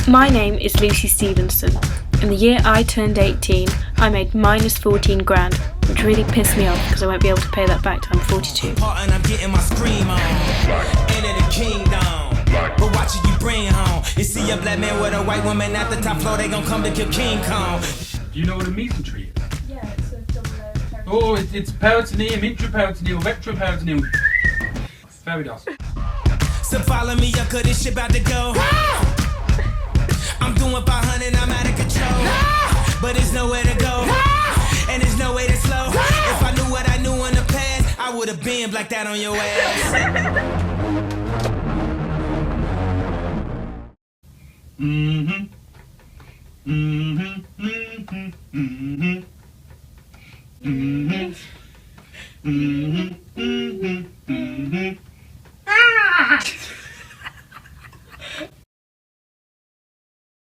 My name is Lucy Stevenson, and the year I turned 18, I made minus 14 grand, which really pissed me off because I won't be able to pay that back till I'm 42. And I'm getting my scream on. Enter the kingdom. But watch it, you bring home. You see a black man with a white woman at the top floor, they gon' come to kill King Kong. Do you know what a mesentery is? Yeah, it's a double layer. Oh, it's peritoneum, intraperitoneal, retroperitoneal. Very nice. So follow me up, cause this shit about to go. I'm doing 500, I'm out of control. But there's nowhere to go. And there's no way to slow. If I knew what I knew in the past, I would've been like that on your ass. Mm-hmm. Mm-hmm. Mm-hmm. Mm-hmm. Mm-hmm. Mm-hmm. Mm-hmm. Mm-hmm.